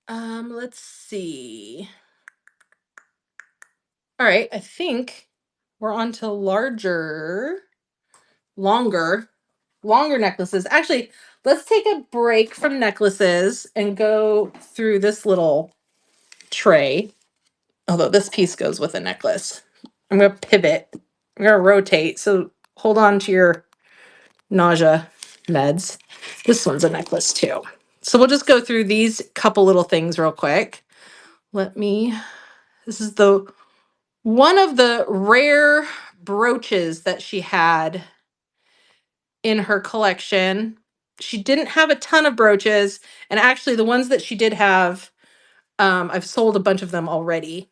Let's see. All right, I think we're on to longer, longer necklaces. Actually, let's take a break from necklaces and go through this little tray. Although this piece goes with a necklace. I'm gonna pivot. I'm gonna rotate. So hold on to your nausea meds. This one's a necklace too. So we'll just go through these couple little things real quick. Let me, this is the one of the rare brooches that she had in her collection. She didn't have a ton of brooches, and actually the ones that she did have, I've sold a bunch of them already.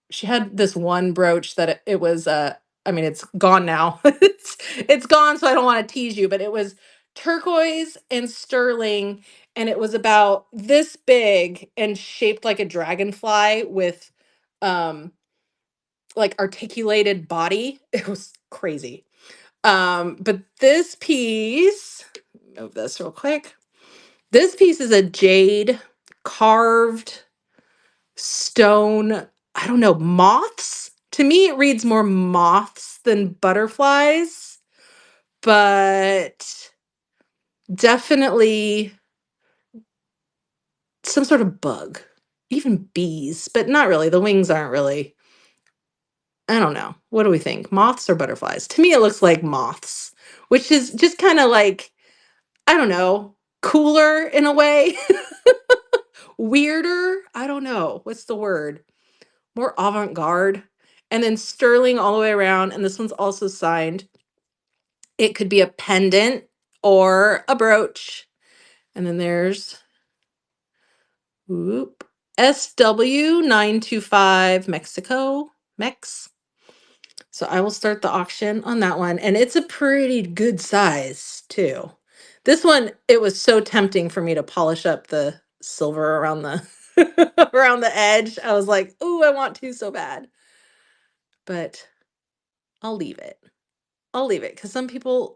She had this one brooch that it was I mean it's gone now. It's gone, so I don't want to tease you, but it was turquoise and sterling, and it was about this big and shaped like a dragonfly with um like articulated body. It was crazy. But this piece, move this real quick. This piece is a jade carved stone, I don't know, moths. To me, it reads more moths than butterflies, but definitely some sort of bug, even bees, but not really. The wings aren't really. I don't know. What do we think? Moths or butterflies? To me, it looks like moths, which is just kind of like, I don't know, cooler in a way, weirder. I don't know. What's the word? More avant garde. And then sterling all the way around. And this one's also signed. It could be a pendant or a brooch. And then there's whoop, SW925 Mexico, Mex. So I will start the auction on that one. And it's a pretty good size too. This one, it was so tempting for me to polish up the silver around the around the edge. I was like, "Ooh, I want to so bad." But I'll leave it. I'll leave it because some people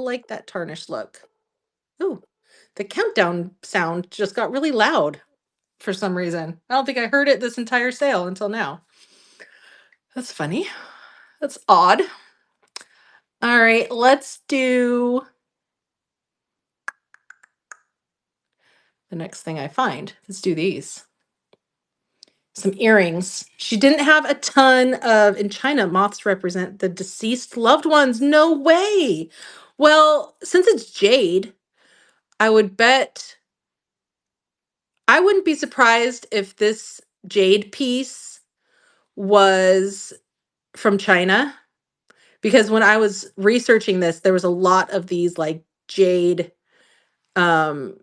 like that tarnished look. Ooh, the countdown sound just got really loud for some reason. I don't think I heard it this entire sale until now. That's funny. That's odd. All right, let's do the next thing I find. Let's do these. Some earrings. She didn't have a ton of, in China, moths represent the deceased loved ones. No way. Well, since it's jade, I would bet I wouldn't be surprised if this jade piece was from China because when I was researching this, there was a lot of these like jade um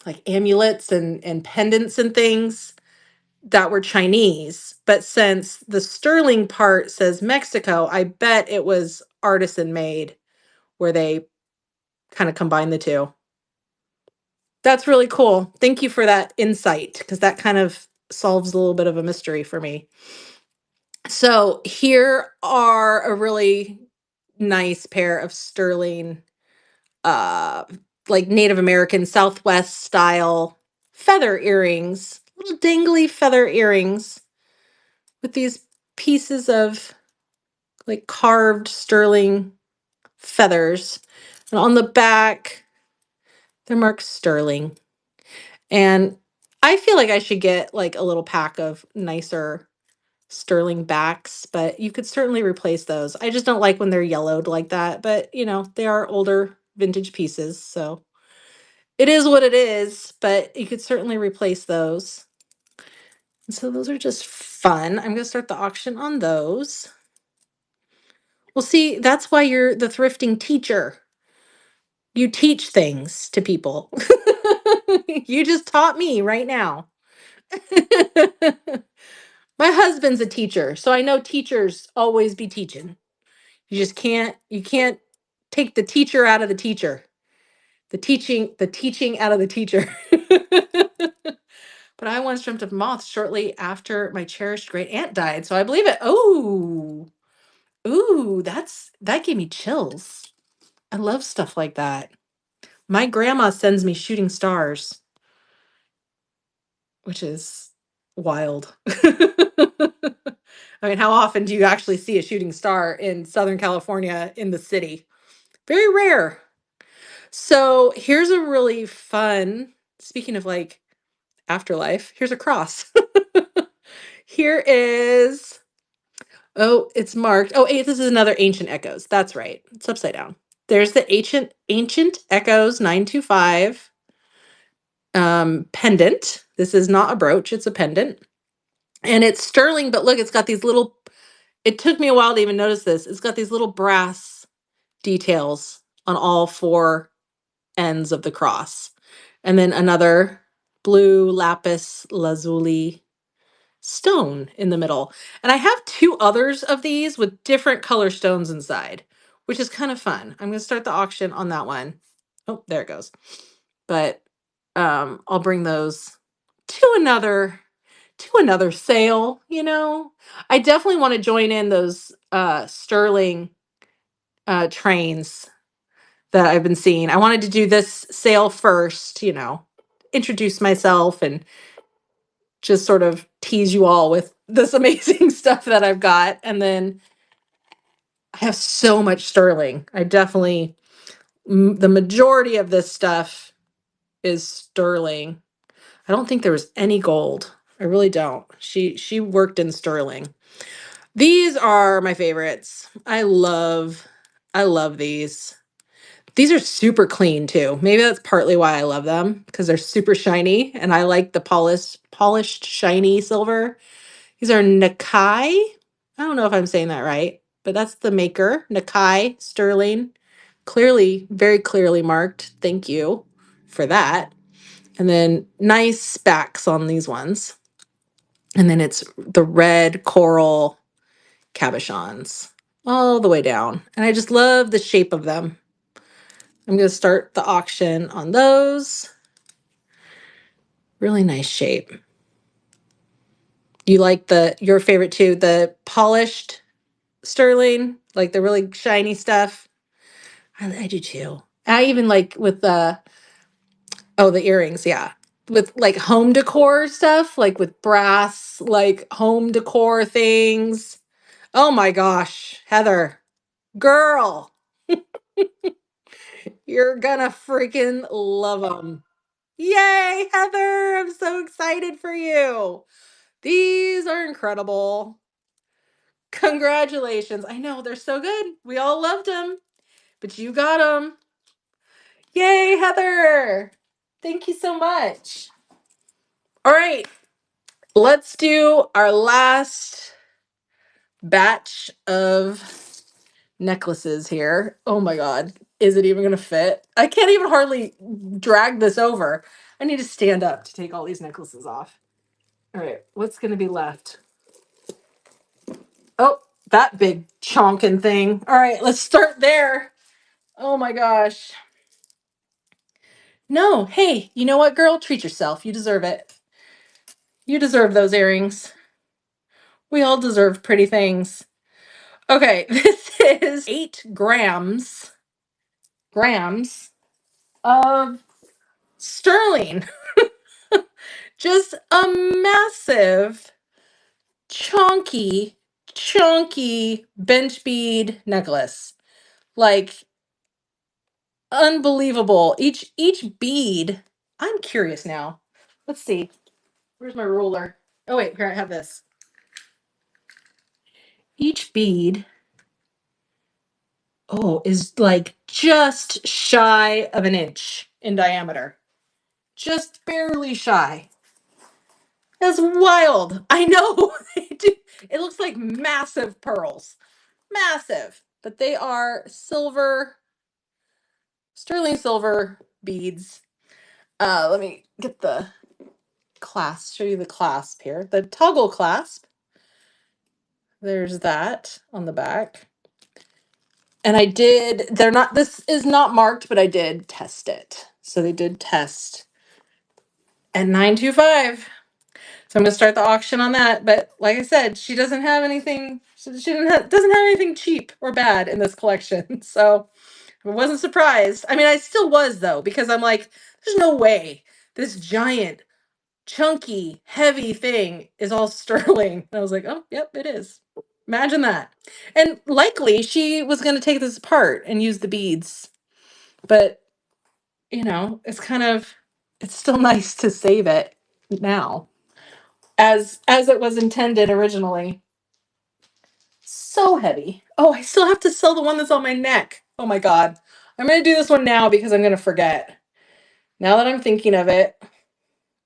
like amulets and pendants and things that were Chinese. But since the sterling part says Mexico, I bet it was artisan made where they kind of combine the two. That's really cool. Thank you for that insight because that kind of solves a little bit of a mystery for me. So here are a really nice pair of sterling, uh, like Native American Southwest style feather earrings, little dangly feather earrings with these pieces of like carved sterling feathers. And on the back, they're marked sterling. And I feel like I should get like a little pack of nicer sterling backs, but you could certainly replace those. I just don't like when they're yellowed like that, but they are older vintage pieces, so it is what it is, but you could certainly replace those. And so those are just fun. I'm going to start the auction on those. Well, see, that's why you're the thrifting teacher. You teach things to people. You just taught me right now. My husband's a teacher, so I know teachers always be teaching. You can't take the teacher out of the teacher. The teaching out of the teacher. But I once dreamt of moths shortly after my cherished great aunt died, so I believe it. Oh, ooh, that gave me chills. I love stuff like that. My grandma sends me shooting stars. which is wild. I mean, how often do you actually see a shooting star in Southern California in the city? Very rare. So here's a really fun, speaking of like afterlife, here's a cross. Here is, oh, it's marked. Oh, this is another Ancient Echoes. That's right. It's upside down. There's the Ancient Echoes 925 pendant. This is not a brooch, it's a pendant. And it's sterling, but look, it's got these little, it took me a while to even notice this. It's got these little brass details on all four ends of the cross. And then another blue lapis lazuli stone in the middle. And I have two others of these with different color stones inside, which is kind of fun. I'm going to start the auction on that one. Oh, there it goes. But I'll bring those to another sale, you know. I definitely want to join in those sterling trains that I've been seeing. I wanted to do this sale first, you know, introduce myself and just sort of tease you all with this amazing stuff that I've got. And then I have so much sterling. I definitely, the majority of this stuff is sterling. I don't think there was any gold. I really don't. She worked in sterling. These are my favorites. I love these. These are super clean too. Maybe that's partly why I love them because they're super shiny and I like the polished shiny silver. These are Nakai. I don't know if I'm saying that right, but that's the maker, Nakai Sterling. Clearly, very clearly marked. Thank you for that. And then nice backs on these ones. And then it's the red coral cabochons all the way down. And I just love the shape of them. I'm going to start the auction on those. Really nice shape. You like your favorite too, the polished sterling, like the really shiny stuff. I do too. I even like with the earrings, yeah. With like home decor stuff, like with brass, like home decor things. Oh my gosh, Heather, girl, you're gonna freaking love them. Yay, Heather, I'm so excited for you. These are incredible. Congratulations. I know they're so good. We all loved them, but you got them. Yay, Heather. Thank you so much. All right, let's do our last batch of necklaces here. Oh my God. Is it even going to fit? I can't even hardly drag this over. I need to stand up to take all these necklaces off. All right, what's going to be left? Oh, that big chonkin thing. All right, let's start there. Oh my gosh. No, hey, you know what, girl? Treat yourself. You deserve it. You deserve those earrings. We all deserve pretty things. Okay, this is 8 grams of sterling. Just a massive, chunky bench bead necklace. Like unbelievable. Each bead. I'm curious now. Let's see. Where's my ruler? Oh wait, here I have this. Each bead, oh, is like just shy of an inch in diameter. Just barely shy. That's wild. I know. It looks like massive pearls. Massive. But they are silver, sterling silver beads. Let me get the clasp, show you the clasp here. The toggle clasp. There's that on the back. And this is not marked, but I did test it. So they did test at 925. So I'm going to start the auction on that. But like I said, she doesn't have anything, doesn't have anything cheap or bad in this collection. So I wasn't surprised. I mean, I still was though, because I'm like, there's no way this giant chunky, heavy thing is all sterling. And I was like, oh, yep, it is. Imagine that. And likely she was going to take this apart and use the beads. But, it's still nice to save it now as it was intended originally. So heavy. Oh, I still have to sell the one that's on my neck. Oh my God. I'm going to do this one now because I'm going to forget. Now that I'm thinking of it,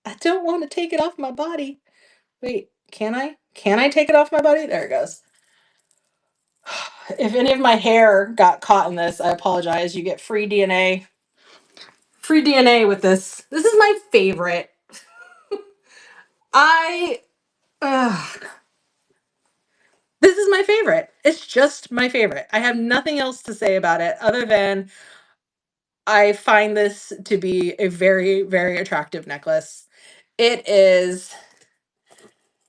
I don't want to take it off my body. Wait, can I? Can I take it off my body? There it goes. If any of my hair got caught in this, I apologize. You get free DNA. Free DNA with this. This is my favorite. I This is my favorite. It's just my favorite. I have nothing else to say about it other than I find this to be a very, very attractive necklace. It is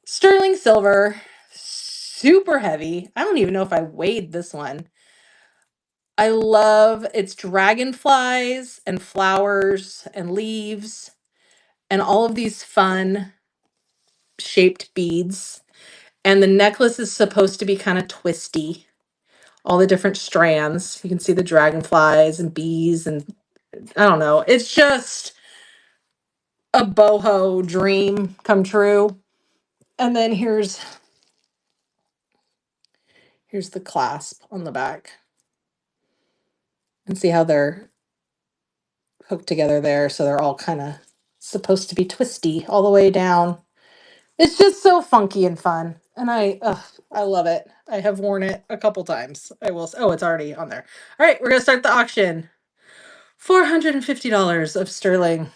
sterling silver, super heavy. I don't even know if I weighed this one. I love its dragonflies and flowers and leaves and all of these fun shaped beads. And the necklace is supposed to be kind of twisty. All the different strands. You can see the dragonflies and bees and I don't know. It's just a boho dream come true. And then here's the clasp on the back. And see how they're hooked together there, so they're all kind of supposed to be twisty all the way down. It's just so funky and fun. And I love it. I have worn it a couple times. I will. Oh, it's already on there. All right, we're going to start the auction. $450 of sterling.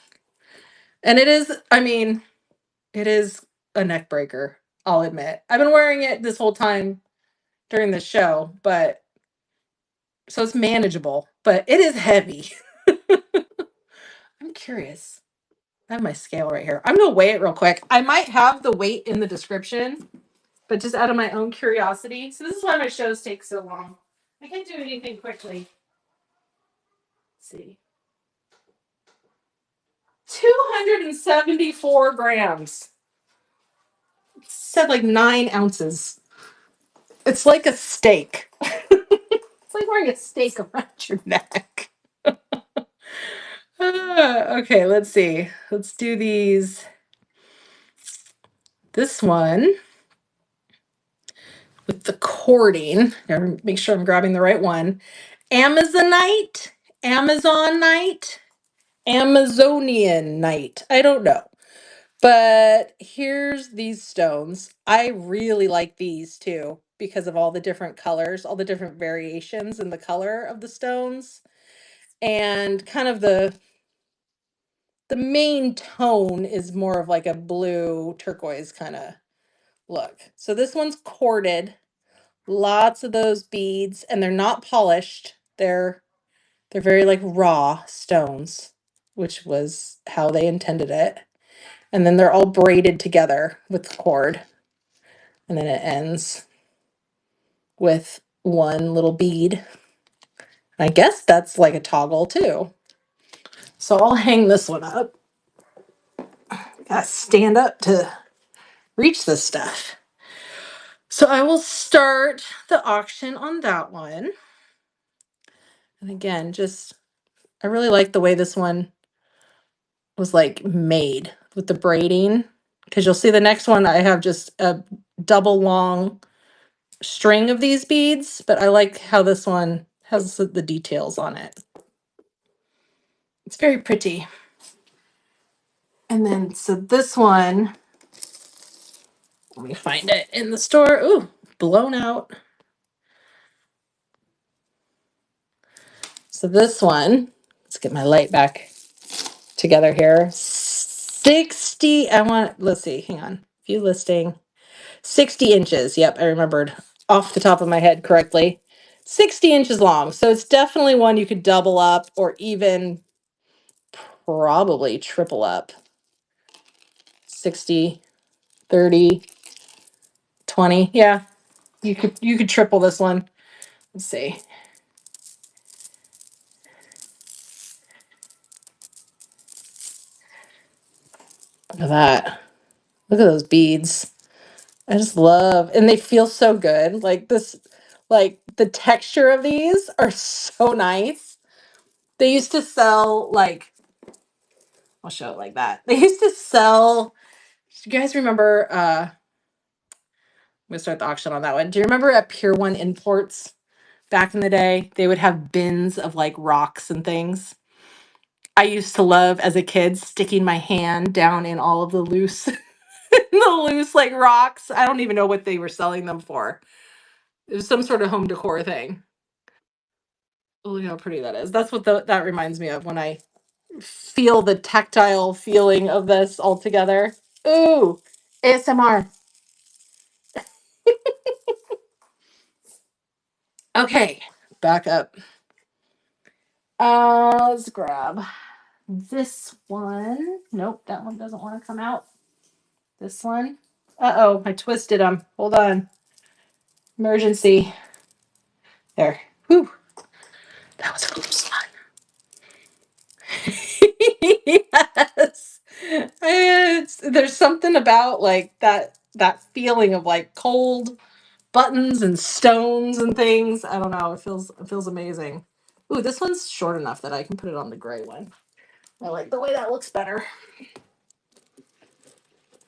And it is a neck breaker, I'll admit. I've been wearing it this whole time during the show, but so it's manageable, but it is heavy. I'm curious. I have my scale right here. I'm going to weigh it real quick. I might have the weight in the description, but just out of my own curiosity. So this is why my shows take so long. I can't do anything quickly. Let's see. 274 grams. It said like 9 ounces. It's like a steak. It's like wearing a steak around your neck. Okay, let's see. Let's do these. This one with the cording. Gotta make sure I'm grabbing the right one. Amazonite, Amazonite, Amazonian night. I don't know. But here's these stones. I really like these too because of all the different colors, all the different variations in the color of the stones. And kind of the main tone is more of like a blue turquoise kind of look. So this one's corded. Lots of those beads and they're not polished. They're very like raw stones, which was how they intended it. And then they're all braided together with cord. And then it ends with one little bead. I guess that's like a toggle too. So I'll hang this one up. Gotta stand up to reach this stuff. So I will start the auction on that one. And again, I really like the way this one was like made with the braiding. Because you'll see the next one, I have just a double long string of these beads, but I like how this one has the details on it. It's very pretty. And then, so this one, let me find it in the store. Ooh, blown out. So this one, let's get my light back together here. 60, let's see, hang on. View listing. 60 inches. Yep, I remembered off the top of my head correctly. 60 inches long. So it's definitely one you could double up or even probably triple up. 60, 30, 20. Yeah, you could triple this one. Let's see. Look at that. Look at those beads. I just love, and they feel so good. Like this, like the texture of these are so nice. They used to sell like, I'll show it like that. They used to sell, do you guys remember, I'm gonna start the auction on that one. Do you remember at Pier 1 Imports back in the day? They would have bins of like rocks and things. I used to love as a kid sticking my hand down in all of the loose, the loose like rocks. I don't even know what they were selling them for. It was some sort of home decor thing. Oh, look how pretty that is. That's what that reminds me of when I feel the tactile feeling of this all together. Ooh, ASMR. Okay, back up. Let's grab this one. Nope, that one doesn't want to come out. This one. Uh-oh, I twisted them. Hold on. Emergency. There. Whew. That was a close one. Yes. There's something about like that feeling of like cold buttons and stones and things. I don't know. It feels amazing. Ooh, this one's short enough that I can put it on the gray one. I like the way that looks better.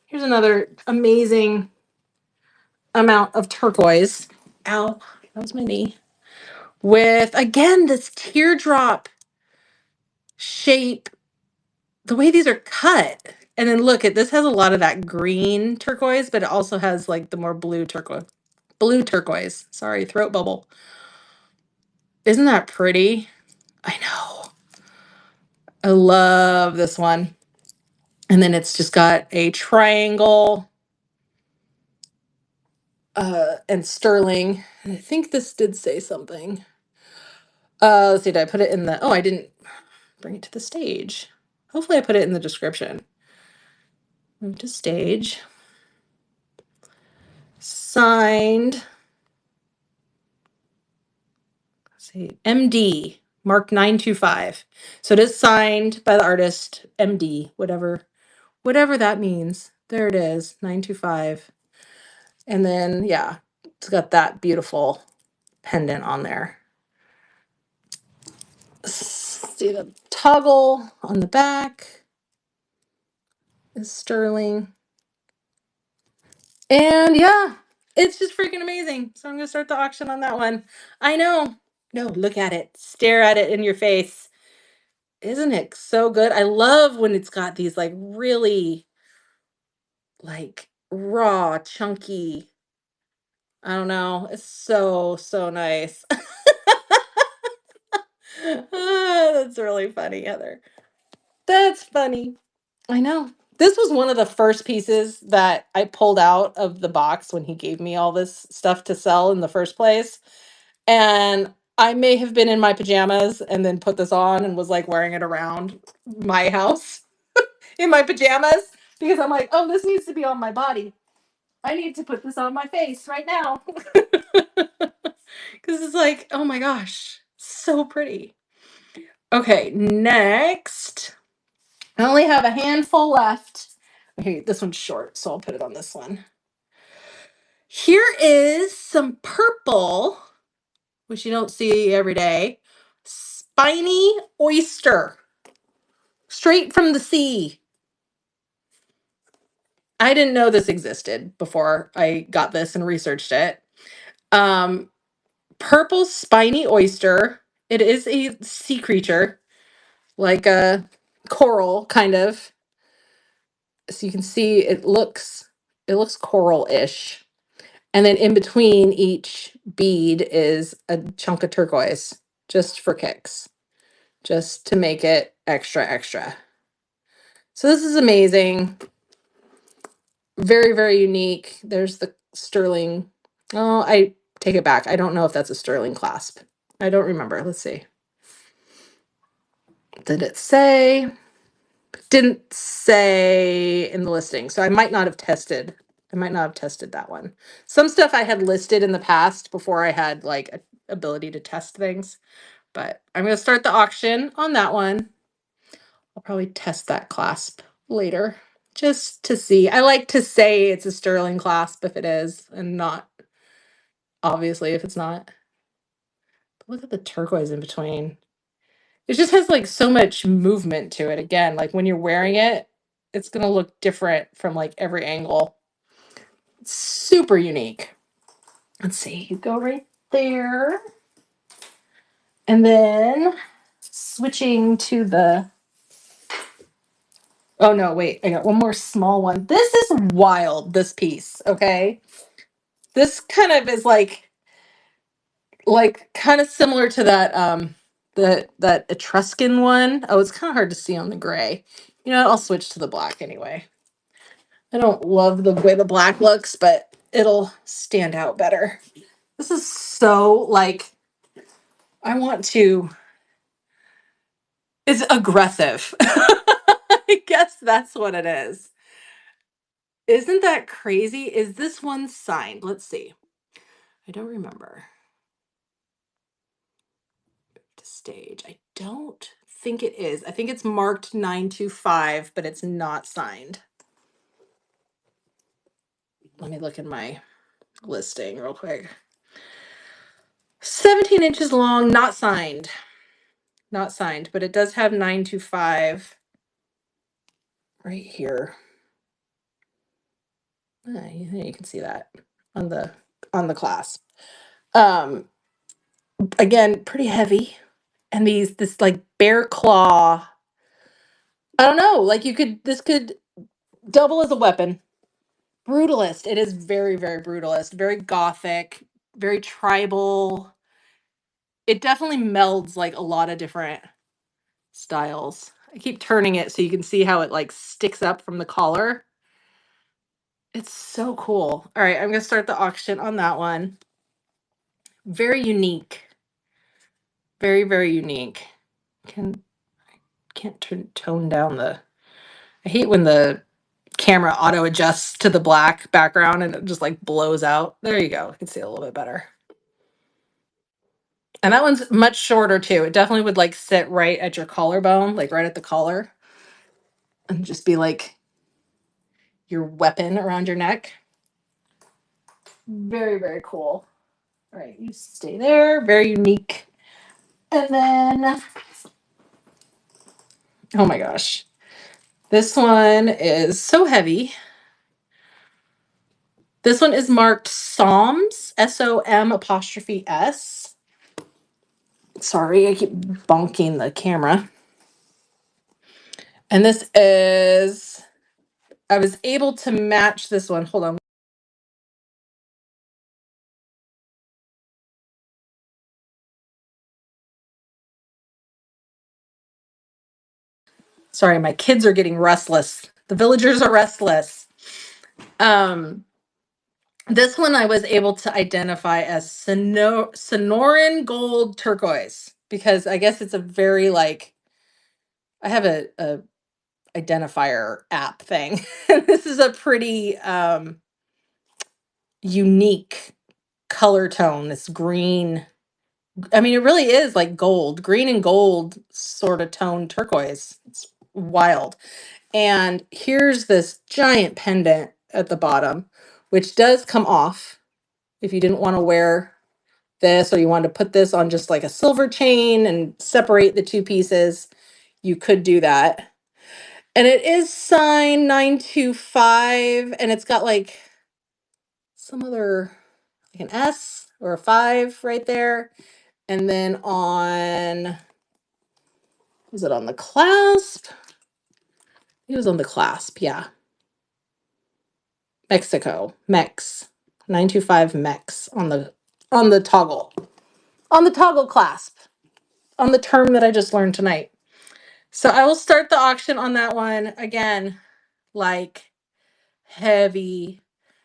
Here's another amazing amount of turquoise. Ow, that was my knee. With again this teardrop shape, the way these are cut. And then look at this has a lot of that green turquoise, but it also has like the more blue turquoise. Blue turquoise. Sorry, throat bubble. Isn't that pretty? I know. I love this one. And then it's just got a triangle and sterling. And I think this did say something. Let's see, did I put it in the, oh, I didn't bring it to the stage. Hopefully I put it in the description. Move to stage. Signed. Let's see, MD, Mark 925. So it is signed by the artist, MD, whatever that means. There it is, 925. And then, yeah, it's got that beautiful pendant on there. See the toggle on the back is sterling. And yeah, it's just freaking amazing. So I'm going to start the auction on that one. I know. No, look at it. Stare at it in your face. Isn't it so good? I love when it's got these like really like raw, chunky. I don't know. It's so, so nice. That's really funny, Heather. That's funny. I know. This was one of the first pieces that I pulled out of the box when he gave me all this stuff to sell in the first place. And I may have been in my pajamas and then put this on and was like wearing it around my house in my pajamas because I'm like, oh, this needs to be on my body. I need to put this on my face right now. Because it's like, oh my gosh, so pretty. Okay, next. I only have a handful left. Okay, this one's short, so I'll put it on this one. Here is some purple, which you don't see every day. Spiny oyster, straight from the sea. I didn't know this existed before I got this and researched it. Um, Purple spiny oyster. It is a sea creature, like a coral kind of. So you can see it looks coral-ish. And then in between each bead is a chunk of turquoise just for kicks, just to make it extra extra. So this is amazing. Very, very unique. There's the sterling. Oh, I take it back. I don't know if that's a sterling clasp. I don't remember. Let's see. Did it say? Didn't say in the listing. So I might not have tested. I might not have tested that one. Some stuff I had listed in the past before I had like a ability to test things. But I'm going to start the auction on that one. I'll probably test that clasp later. just to see. I like to say it's a sterling clasp if it is, and not obviously if it's not. But look at the turquoise in between. It just has like so much movement to it. Again, like when you're wearing it, it's gonna look different from like every angle. It's super unique. Let's see, you go right there. And then switching to the, oh no, wait, I got one more small one. This is wild, this piece, okay? This kind of is like kind of similar to that that Etruscan one. Oh, it's kind of hard to see on the gray. You know what? I'll switch to the black anyway. I don't love the way the black looks, but it'll stand out better. This is so like I want to it's aggressive. I guess that's what it is. Isn't that crazy? Is this one signed? Let's see. I don't remember. To stage. I don't think it is. I think it's marked 925, but it's not signed. Let me look in my listing real quick. 17 inches long, not signed. Not signed, but it does have 925 right here. You can see that on the clasp. Um, again, pretty heavy. And this like bear claw. I don't know, like this could double as a weapon. Brutalist. It is very, very brutalist, very gothic, very tribal. It definitely melds like a lot of different styles. I keep turning it so you can see how it like sticks up from the collar. It's so cool. All right, I'm gonna start the auction on that one. Very unique. Very, very unique. Can't tone down the. I hate when the camera auto adjusts to the black background and it just like blows out. There you go. You can see a little bit better. And that one's much shorter too. It definitely would like sit right at your collarbone, like right at the collar, and just be like your weapon around your neck. Very, very cool. All right, you stay there. Very unique. And then, oh my gosh, this one is so heavy. This one is marked Psalms, SOM apostrophe S. Sorry, I keep bonking the camera. And this is, I was able to match this one. Hold on. Sorry, my kids are getting restless. The villagers are restless. This one I was able to identify as Sonoran Gold Turquoise because I guess it's a very like I have a identifier app thing. This is a pretty unique color tone. This green. I mean, it really is like gold, green and gold sort of tone turquoise. It's wild. And here's this giant pendant at the bottom, which does come off if you didn't want to wear this or you wanted to put this on just like a silver chain and separate the two pieces, you could do that. And it is signed 925 and it's got like some other like an S or a 5 right there. And then on was it on the clasp? It was on the clasp, yeah. Mexico, Mex. 925 Mex on the toggle. On the toggle clasp. On the term that I just learned tonight. So I will start the auction on that one again, like heavy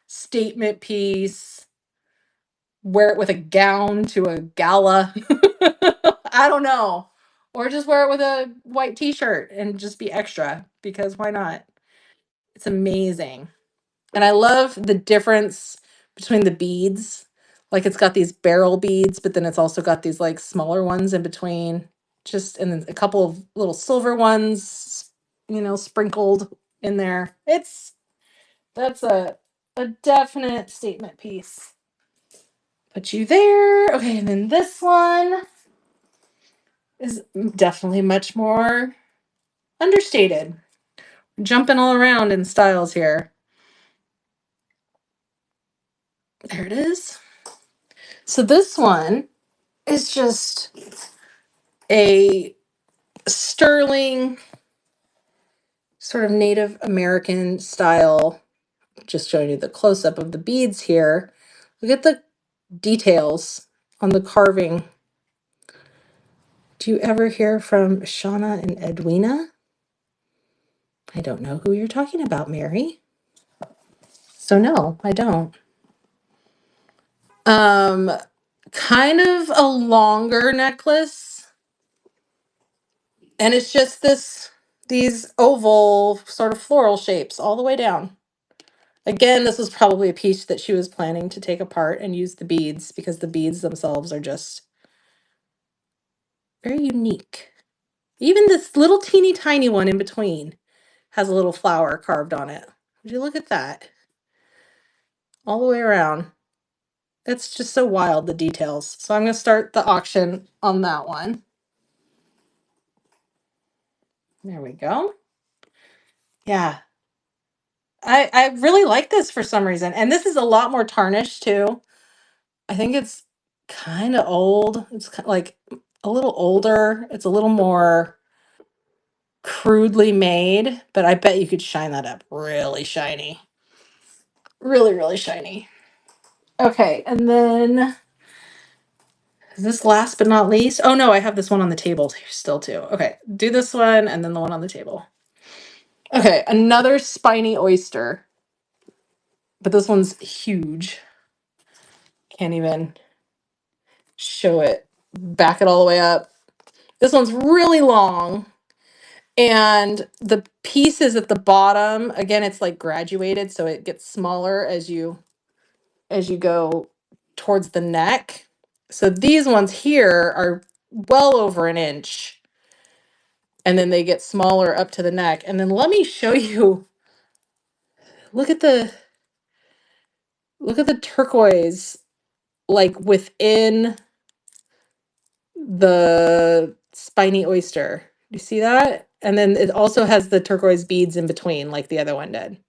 statement piece. Wear it with a gown to a gala. I don't know. Or just wear it with a white t-shirt and just be extra because why not? It's amazing. And I love the difference between the beads. Like it's got these barrel beads, but then it's also got these like smaller ones in between. Just and then a couple of little silver ones, sprinkled in there. That's a definite statement piece. Put you there. Okay, and then this one is definitely much more understated. Jumping all around in styles here. There it is. So this one is just a sterling sort of Native American style. Just showing you the close-up of the beads here. Look at the details on the carving. Do you ever hear from Shauna and Edwina? I don't know who you're talking about, Mary. So no, I don't. Kind of a longer necklace. And it's just these oval sort of floral shapes all the way down. Again, this was probably a piece that she was planning to take apart and use the beads because the beads themselves are just very unique. Even this little teeny tiny one in between has a little flower carved on it. Would you look at that? All the way around. It's just so wild, the details. So I'm going to start the auction on that one. There we go. Yeah. I really like this for some reason. And this is a lot more tarnished too. I think it's kind of old. It's like a little older. It's a little more crudely made, but I bet you could shine that up really shiny. Really, really shiny. Okay, and then this last but not least. Oh no, I have this one on the table still too. Okay, do this one and then the one on the table. Okay, another spiny oyster. But this one's huge. Can't even show it. Back it all the way up. This one's really long. And the pieces at the bottom, again, it's like graduated, so it gets smaller as you go towards the neck. So these ones here are well over an inch. And then they get smaller up to the neck. And then let me show you. Look at the turquoise like within the spiny oyster. You see that? And then it also has the turquoise beads in between like the other one did.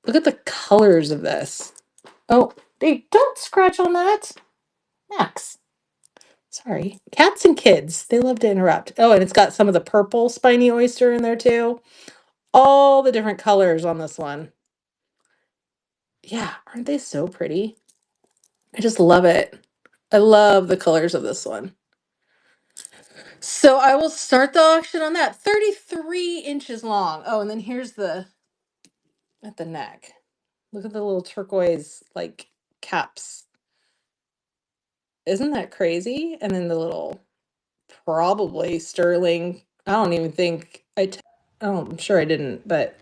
Look at the colors of this. Oh, they don't scratch on that. Max. Sorry. Cats and kids. They love to interrupt. Oh, and it's got some of the purple spiny oyster in there too. All the different colors on this one. Yeah, aren't they so pretty? I just love it. I love the colors of this one. So I will start the auction on that. 33 inches long. Oh, and then here's at the neck. Look at the little turquoise like caps. Isn't that crazy? And then the little probably sterling. I don't even think oh, I'm sure I didn't, but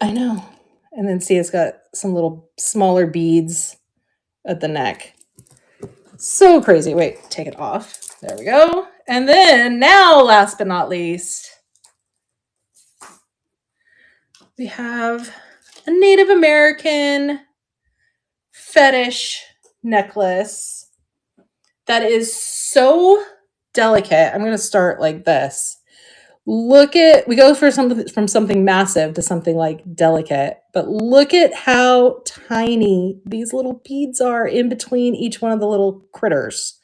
I know. And then see, it's got some little smaller beads at the neck. So crazy. Wait, take it off. There we go. And then now, last but not least, we have a Native American fetish necklace that is so delicate. I'm going to start like this. We go for something from something massive to something like delicate, but look at how tiny these little beads are in between each one of the little critters.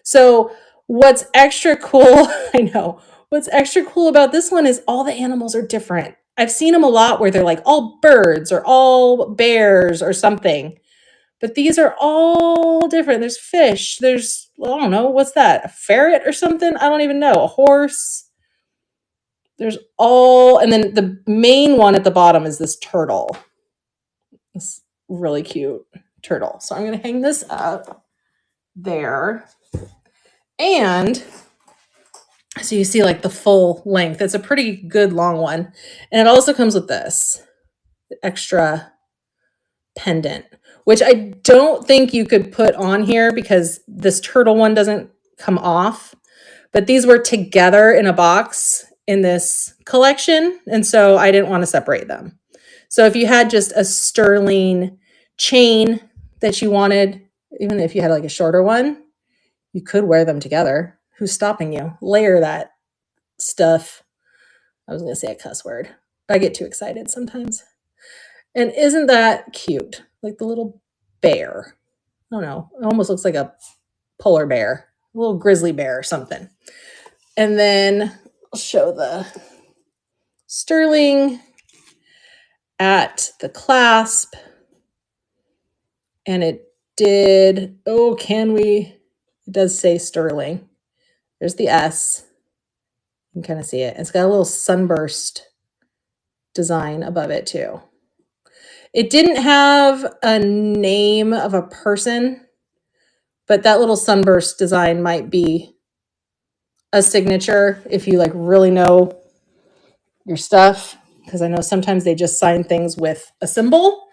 So what's extra cool, I know, what's extra cool about this one is all the animals are different. I've seen them a lot where they're like all birds or all bears or something. But these are all different. There's fish. There's, I don't know, what's that? A ferret or something? I don't even know. A horse. And then the main one at the bottom is this turtle. This really cute turtle. So I'm going to hang this up there. And so you see like the full length. It's a pretty good long one. And it also comes with this extra pendant, which I don't think you could put on here because this turtle one doesn't come off. But these were together in a box in this collection, and so I didn't want to separate them. So if you had just a sterling chain that you wanted, even if you had like a shorter one, you could wear them together. Who's stopping you? Layer that stuff. I was going to say a cuss word. I get too excited sometimes. And isn't that cute? Like the little bear. I don't know. It almost looks like a polar bear, a little grizzly bear or something. And then I'll show the sterling at the clasp. And it did, it does say sterling. There's the S. You can kind of see it. It's got a little sunburst design above it too. It didn't have a name of a person, but that little sunburst design might be a signature if you like really know your stuff, because I know sometimes they just sign things with a symbol.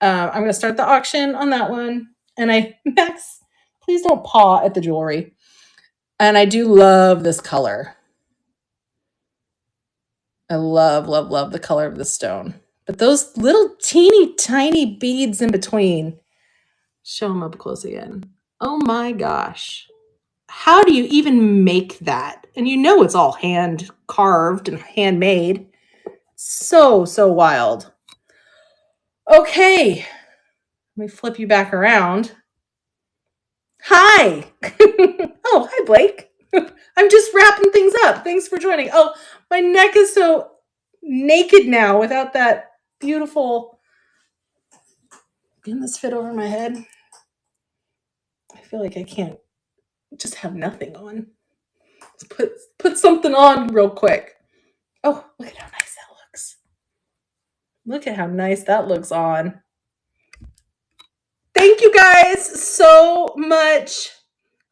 I'm going to start the auction on that one. And Max, please don't paw at the jewelry. And I do love this color. I love, love, love the color of the stone. But those little teeny tiny beads in between, show them up close again. Oh my gosh. How do you even make that? And you know it's all hand carved and handmade. So, so wild. Okay. Let me flip you back around. Hi. Oh, hi, Blake. I'm just wrapping things up. Thanks for joining. Oh, my neck is so naked now without that beautiful. Can this fit over my head? I feel like I can't just have nothing on. Let's put something on real quick. Oh, look at how nice that looks. Look at how nice that looks on. Thank you guys so much.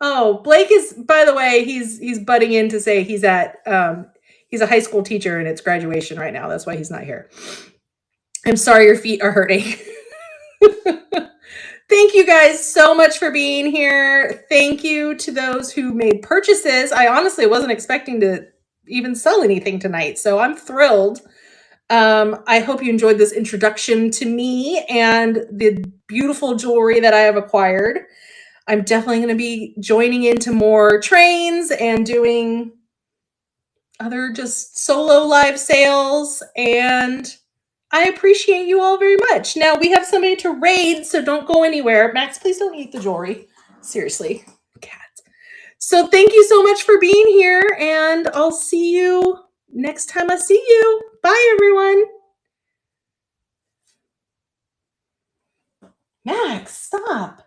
Oh, Blake is, by the way, he's butting in to say he's a high school teacher and it's graduation right now. That's why he's not here. I'm sorry your feet are hurting. Thank you guys so much for being here. Thank you to those who made purchases. I honestly wasn't expecting to even sell anything tonight, so I'm thrilled. I hope you enjoyed this introduction to me and the beautiful jewelry that I have acquired. I'm definitely going to be joining into more trains and doing other just solo live sales, and I appreciate you all very much. Now we have somebody to raid, so don't go anywhere. Max, please don't eat the jewelry. Seriously, cat. So thank you so much for being here, and I'll see you next time I see you. Bye, everyone. Max, stop.